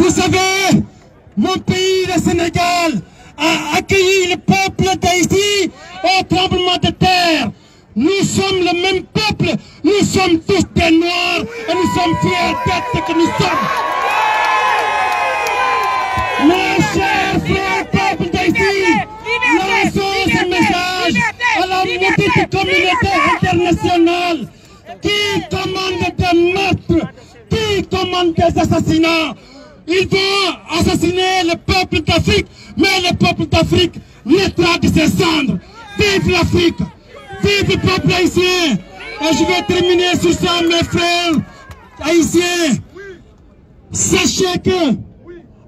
Vous savez, mon pays, le Sénégal, a accueilli le peuple d'Haïti au tremblement de terre. Nous sommes le même peuple, nous sommes tous des Noirs et nous sommes fiers d'être ce que nous sommes. Mes chers frères, peuple d'Haïti, lançons ce message à la maudite communauté internationale qui commande des meurtres, qui commande des assassinats. Ils vont assassiner le peuple d'Afrique, mais le peuple d'Afrique naîtra de ses cendres. Vive l'Afrique! Vive le peuple haïtien! Et je vais terminer sur ça, mes frères haïtiens. Sachez que,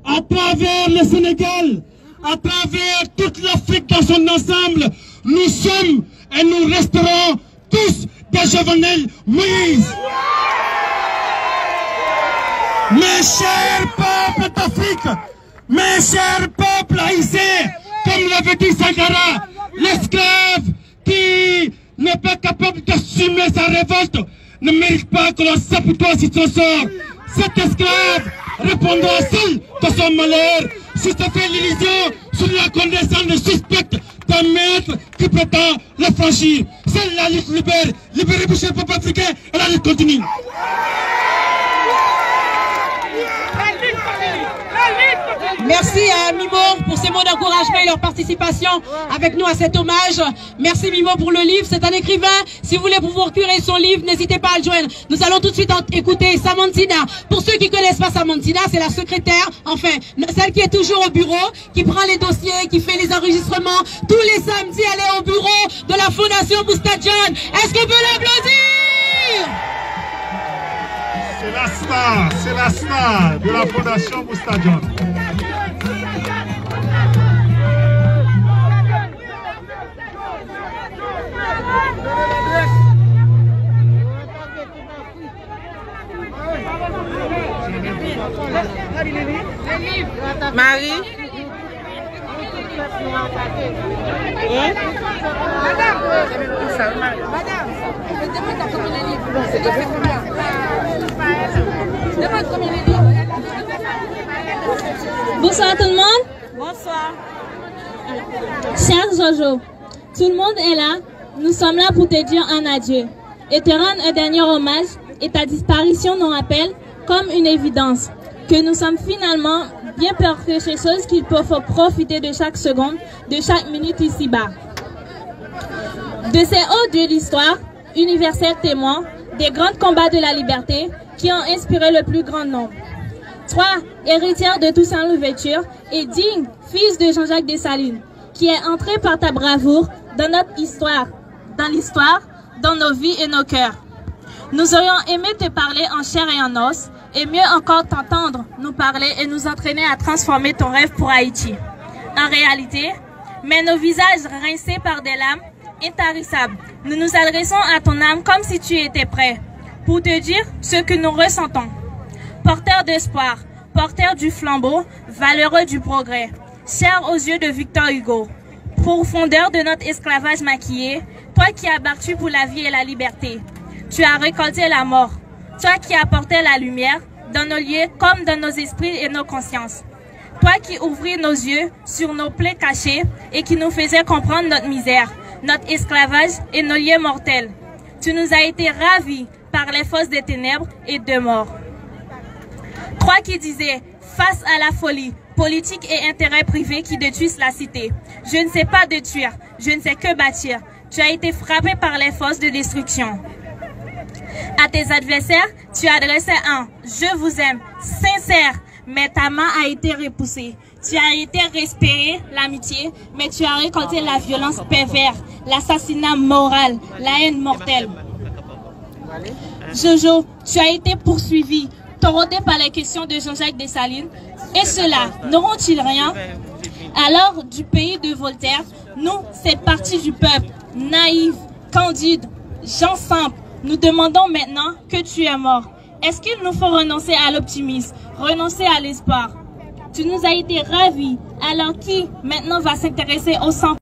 à travers le Sénégal, à travers toute l'Afrique dans son ensemble, nous sommes et nous resterons tous des Jovenel Moïse. Mes chers peuples d'Afrique, mes chers peuples haïtiens, comme l'avait dit Sankara, l'esclave qui n'est pas capable d'assumer sa révolte ne mérite pas que l'on s'apitoie sur son sort. Cet esclave répondra seul de son malheur si se fait l'illusion sur la condescendance suspecte d'un maître qui prétend le franchir. Seule la lutte libère, libérer le peuple africain et la lutte continue. Merci à Mimo pour ses mots d'encouragement et leur participation avec nous à cet hommage. Merci Mimo pour le livre, c'est un écrivain. Si vous voulez vous procurer son livre, n'hésitez pas à le joindre. Nous allons tout de suite écouter Samantina. Pour ceux qui ne connaissent pas Samantina, c'est la secrétaire, enfin, celle qui est toujours au bureau, qui prend les dossiers, qui fait les enregistrements. Tous les samedis, elle est au bureau de la Fondation Boustadjane. Est-ce qu'on peut l'applaudir? C'est la star de la Fondation Boustadjane. Marie. Bonsoir tout le monde. Bonsoir. Cher Jojo, tout le monde est là. Nous sommes là pour te dire un adieu et te rendre un dernier hommage, et ta disparition nous rappelle, comme une évidence, que nous sommes finalement bien peur que ces choses qu'il faut profiter de chaque seconde, de chaque minute ici-bas. De ces hauts dieux de l'histoire, universels témoins, des grands combats de la liberté qui ont inspiré le plus grand nombre. Toi, héritière de Toussaint Louverture et digne fils de Jean-Jacques Dessalines, qui est entré par ta bravoure dans notre histoire, dans nos vies et nos cœurs. Nous aurions aimé te parler en chair et en os, et mieux encore t'entendre nous parler et nous entraîner à transformer ton rêve pour Haïti. En réalité, mais nos visages rincés par des larmes intarissables, nous nous adressons à ton âme comme si tu étais prêt, pour te dire ce que nous ressentons. Porteur d'espoir, porteur du flambeau, valeureux du progrès, cher aux yeux de Victor Hugo, profondeur de notre esclavage maquillé, toi qui as battu pour la vie et la liberté, tu as récolté la mort, toi qui apportais la lumière dans nos lieux comme dans nos esprits et nos consciences, toi qui ouvris nos yeux sur nos plaies cachées et qui nous faisais comprendre notre misère, notre esclavage et nos lieux mortels. Tu nous as été ravis par les forces des ténèbres et de mort. Toi qui disais, face à la folie, politique et intérêts privés qui détruisent la cité, je ne sais pas détruire, je ne sais que bâtir. Tu as été frappé par les forces de destruction. À tes adversaires, tu adressais un « je vous aime » sincère, mais ta main a été repoussée. Tu as été respiré l'amitié, mais tu as récolté la violence perverse, l'assassinat moral, la haine mortelle. Jojo, tu as été poursuivi, tordé par les questions de Jean-Jacques Dessalines. Et ceux-là, n'auront-ils rien? Alors, du pays de Voltaire, nous, cette partie du peuple, naïve, candide, gens simples, nous demandons maintenant que tu es mort. Est-ce qu'il nous faut renoncer à l'optimisme, renoncer à l'espoir? Tu nous as été ravis, alors qui maintenant va s'intéresser au sang?